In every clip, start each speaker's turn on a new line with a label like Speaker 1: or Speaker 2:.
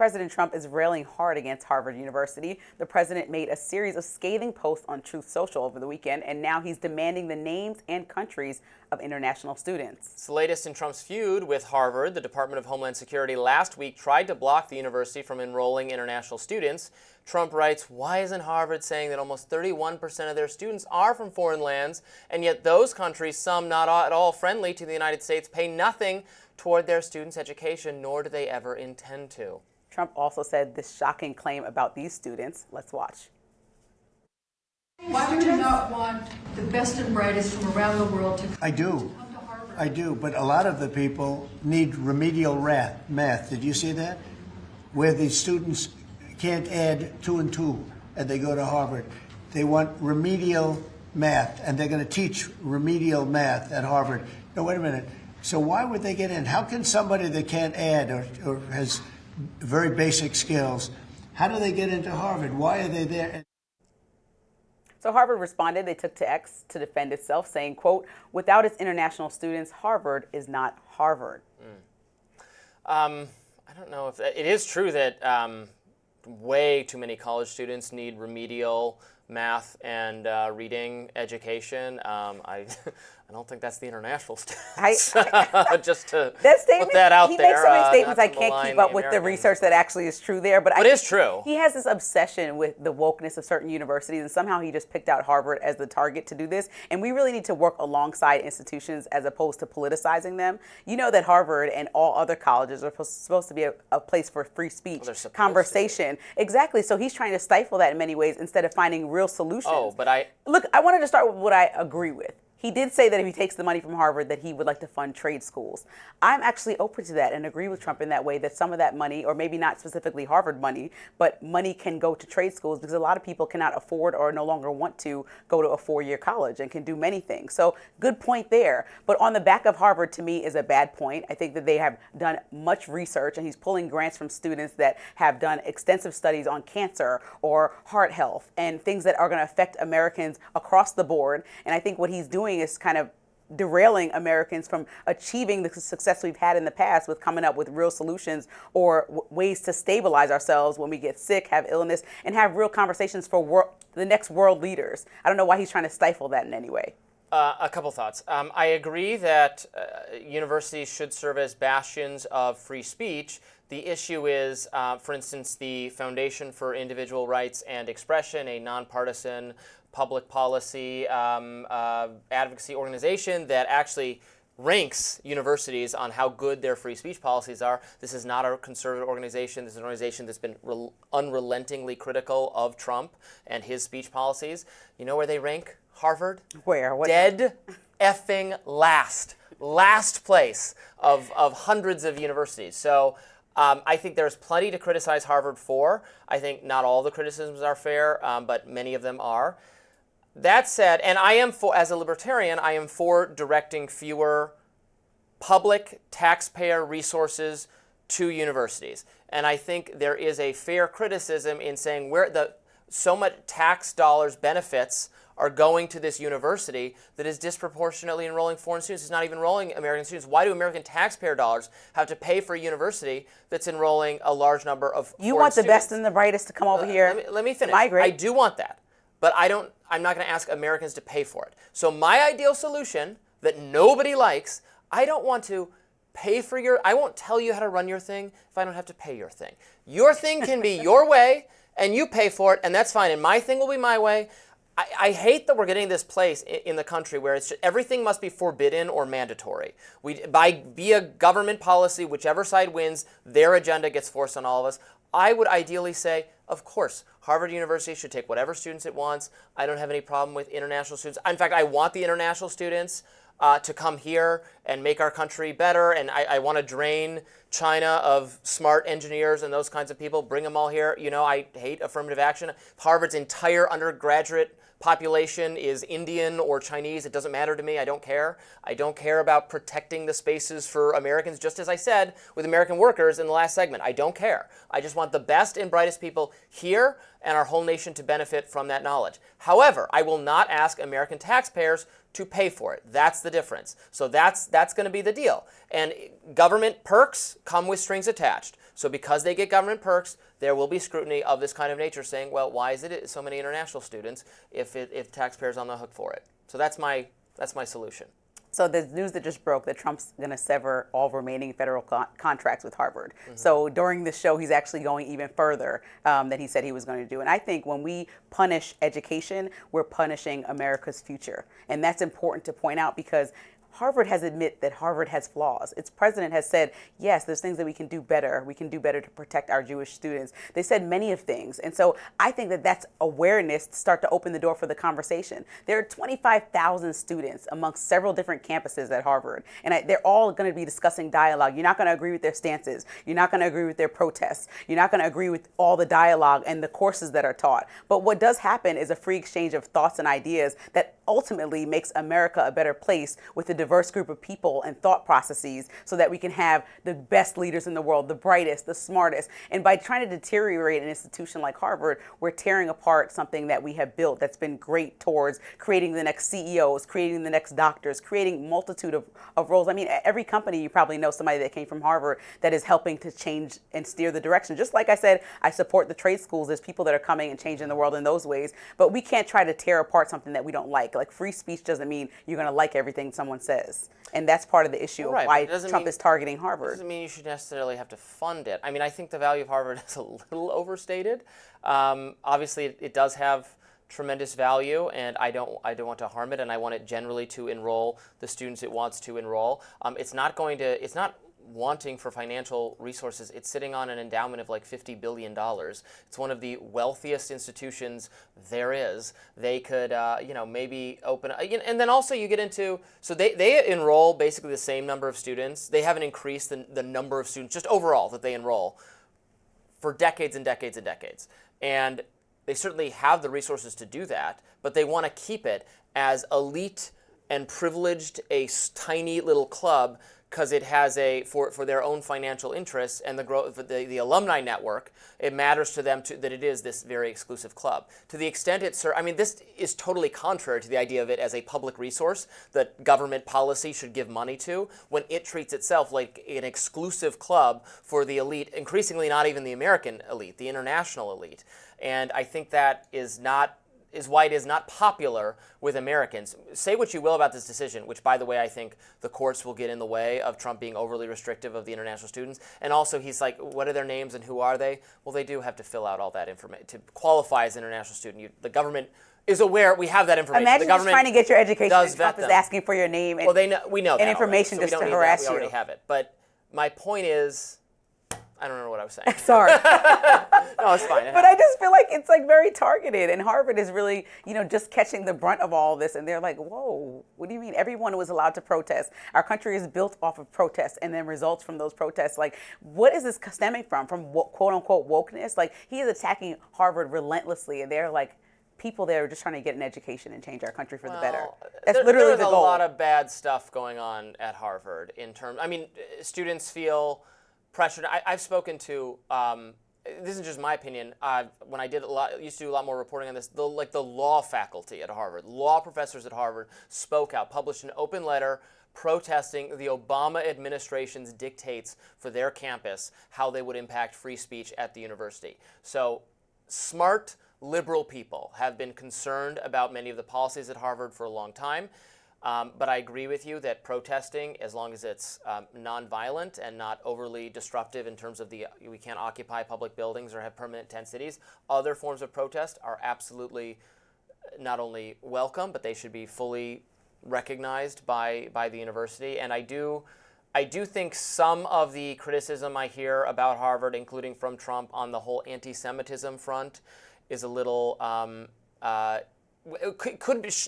Speaker 1: President Trump is railing hard against Harvard University. The president made a series of scathing posts on Truth Social over the weekend, and now he's demanding the names and countries of international students.
Speaker 2: It's the latest in Trump's feud with Harvard. The Department of Homeland Security last week tried to block the university from enrolling international students. Trump writes, "Why isn't Harvard saying that almost 31% of their students are from foreign lands, and yet those countries, some not at all friendly to the United States, pay nothing toward their students' education, nor do they ever intend to."
Speaker 1: Trump also said this shocking claim about these students. Let's watch.
Speaker 3: Why would you not want the best and brightest from around the world to
Speaker 4: I do.
Speaker 3: come to Harvard?
Speaker 4: I do, but a lot of the people need remedial math. Did you see that? Where the students can't add 2 and 2 and they go to Harvard. They want remedial math, and they're going to teach remedial math at Harvard. No, wait a minute. So why would they get in? How can somebody that can't add or has very basic skills, how do they get into Harvard? Why are they there?
Speaker 1: So Harvard responded. They took to X to defend itself, saying, quote, "Without its international students, Harvard is not Harvard."
Speaker 2: I don't know if it is true that way too many college students need remedial math and reading education. I don't think that's the international students. Just to put that out there.
Speaker 1: He makes so many statements I
Speaker 2: not to
Speaker 1: can't
Speaker 2: malign
Speaker 1: keep up
Speaker 2: the
Speaker 1: with the
Speaker 2: Americans.
Speaker 1: research that actually is true there. But
Speaker 2: It is true.
Speaker 1: He has this obsession with the wokeness of certain universities, and somehow he just picked out Harvard as the target to do this. And we really need to work alongside institutions as opposed to politicizing them. You know that Harvard and all other colleges are supposed to be a place for free speech, conversation. Exactly. So he's trying to stifle that in many ways instead of finding real solutions.
Speaker 2: Oh, but
Speaker 1: Look, I wanted to start with what I agree with. He did say that if he takes the money from Harvard, that he would like to fund trade schools. I'm actually open to that and agree with Trump in that way, that some of that money, or maybe not specifically Harvard money, but money can go to trade schools because a lot of people cannot afford or no longer want to go to a 4-year college and can do many things. So good point there. But on the back of Harvard, to me, is a bad point. I think that they have done much research, and he's pulling grants from students that have done extensive studies on cancer or heart health and things that are going to affect Americans across the board. And I think what he's doing is kind of derailing Americans from achieving the success we've had in the past with coming up with real solutions or ways to stabilize ourselves when we get sick, have illness, and have real conversations for the next world leaders. I don't know why he's trying to stifle that in any way.
Speaker 2: A couple thoughts. I agree that universities should serve as bastions of free speech. The issue is, for instance, the Foundation for Individual Rights and Expression, a nonpartisan public policy advocacy organization that actually ranks universities on how good their free speech policies are. This is not a conservative organization. This is an organization that's been unrelentingly critical of Trump and his speech policies. You know where they rank Harvard?
Speaker 1: Where? What?
Speaker 2: Dead effing last. Last place of hundreds of universities. So I think there's plenty to criticize Harvard for. I think not all the criticisms are fair, but many of them are. That said, and I am for, as a libertarian, I am for directing fewer public taxpayer resources to universities. And I think there is a fair criticism in saying where so much tax dollars benefits are going to this university that is disproportionately enrolling foreign students. It's not even enrolling American students. Why do American taxpayer dollars have to pay for a university that's enrolling a large number of foreign students?
Speaker 1: You want the best and the brightest to come over here.
Speaker 2: Let me finish.
Speaker 1: Migrate.
Speaker 2: I do want that. But I'm not going to ask Americans to pay for it. So my ideal solution that nobody likes, I don't want to pay for I won't tell you how to run your thing if I don't have to pay your thing. Your thing can be your way and you pay for it, and that's fine. And my thing will be my way. I hate that we're getting this place in the country where everything must be forbidden or mandatory. Via government policy, whichever side wins, their agenda gets forced on all of us. I would ideally say, of course, Harvard University should take whatever students it wants. I don't have any problem with international students. In fact, I want the international students to come here and make our country better. And I want to drain China of smart engineers and those kinds of people, bring them all here. You know, I hate affirmative action. Harvard's entire undergraduate population is Indian or Chinese. It doesn't matter to me. I don't care. I don't care about protecting the spaces for Americans, just as I said with American workers in the last segment. I don't care. I just want the best and brightest people here and our whole nation to benefit from that knowledge. However, I will not ask American taxpayers to pay for it. That's the difference. So that's going to be the deal. And government perks come with strings attached. So because they get government perks, there will be scrutiny of this kind of nature saying, well, why is it so many international students if taxpayers are on the hook for it? So that's my solution.
Speaker 1: So the news that just broke that Trump's going to sever all remaining federal contracts with Harvard. So during the show, he's actually going even further than he said he was going to do. And I think when we punish education, we're punishing America's future. And that's important to point out because Harvard has admitted that Harvard has flaws. Its president has said, yes, there's things that we can do better. We can do better to protect our Jewish students. They said many of things. And so I think that that's awareness to start to open the door for the conversation. There are 25,000 students amongst several different campuses at Harvard. And they're all going to be discussing dialogue. You're not going to agree with their stances. You're not going to agree with their protests. You're not going to agree with all the dialogue and the courses that are taught. But what does happen is a free exchange of thoughts and ideas that ultimately makes America a better place with a diverse group of people and thought processes so that we can have the best leaders in the world, the brightest, the smartest. And by trying to deteriorate an institution like Harvard, we're tearing apart something that we have built that's been great towards creating the next CEOs, creating the next doctors, creating multitude of roles. I mean, every company, you probably know somebody that came from Harvard that is helping to change and steer the direction. Just like I said, I support the trade schools. There's people that are coming and changing the world in those ways, but we can't try to tear apart something that we don't like. Like free speech doesn't mean you're going to like everything someone says. And that's part of the issue of why Trump is targeting Harvard.
Speaker 2: Doesn't mean you should necessarily have to fund it. I mean, I think the value of Harvard is a little overstated. Obviously, it does have tremendous value, and I don't want to harm it, and I want it generally to enroll the students it wants to enroll. It's not wanting for financial resources. It's sitting on an endowment of like $50 billion. It's one of the wealthiest institutions there is. They could, maybe open, and then also you get into, so they enroll basically the same number of students. They haven't increased the number of students, just overall, that they enroll for decades and decades and decades. And they certainly have the resources to do that, but they want to keep it as elite and privileged, a tiny little club, because it has for their own financial interests and the growth of the alumni network. It matters to them that it is this very exclusive club. To the extent this is totally contrary to the idea of it as a public resource that government policy should give money to, when it treats itself like an exclusive club for the elite, increasingly not even the American elite, the international elite. And I think that is why it is not popular with Americans. Say what you will about this decision, which, by the way, I think the courts will get in the way of Trump being overly restrictive of the international students. And also, he's like, what are their names and who are they? Well, they do have to fill out all that information to qualify as an international student. The government is aware we have that information.
Speaker 1: Imagine
Speaker 2: the
Speaker 1: just trying to get your education and Trump is
Speaker 2: them.
Speaker 1: Asking for your name and,
Speaker 2: we know
Speaker 1: and
Speaker 2: that
Speaker 1: information
Speaker 2: already, so
Speaker 1: just to harass
Speaker 2: we
Speaker 1: you.
Speaker 2: We already have it. But my point is, I don't remember what I was saying.
Speaker 1: Sorry.
Speaker 2: No, it's fine.
Speaker 1: But I just feel like it's like very targeted, and Harvard is really, just catching the brunt of all this. And they're like, whoa, what do you mean? Everyone was allowed to protest. Our country is built off of protests and then results from those protests. Like, what is this stemming from? From quote unquote wokeness? Like, he is attacking Harvard relentlessly, and they're like, people there are just trying to get an education and change our country for the better. That's literally the goal.
Speaker 2: There's a lot of bad stuff going on at Harvard students feel pressured. I've spoken to, this is just my opinion, when I used to do a lot more reporting on this, the law faculty at Harvard, law professors at Harvard spoke out, published an open letter protesting the Obama administration's dictates for their campus, how they would impact free speech at the university. So smart, liberal people have been concerned about many of the policies at Harvard for a long time. But I agree with you that protesting, as long as it's nonviolent and not overly disruptive in terms of we can't occupy public buildings or have permanent tent cities, other forms of protest are absolutely not only welcome, but they should be fully recognized by the university. And I do think some of the criticism I hear about Harvard, including from Trump on the whole anti-Semitism front, is a little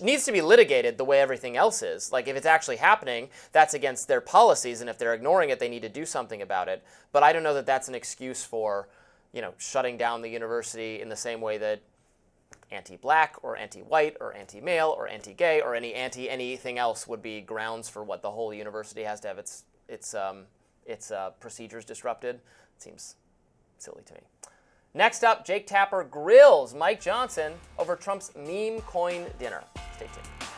Speaker 2: needs to be litigated the way everything else is. Like, if it's actually happening, that's against their policies, and if they're ignoring it, they need to do something about it. But I don't know that that's an excuse for, shutting down the university in the same way that anti-black or anti-white or anti-male or anti-gay or anything else would be grounds for what the whole university has to have its procedures disrupted. It seems silly to me. Next up, Jake Tapper grills Mike Johnson over Trump's meme coin dinner. Stay tuned.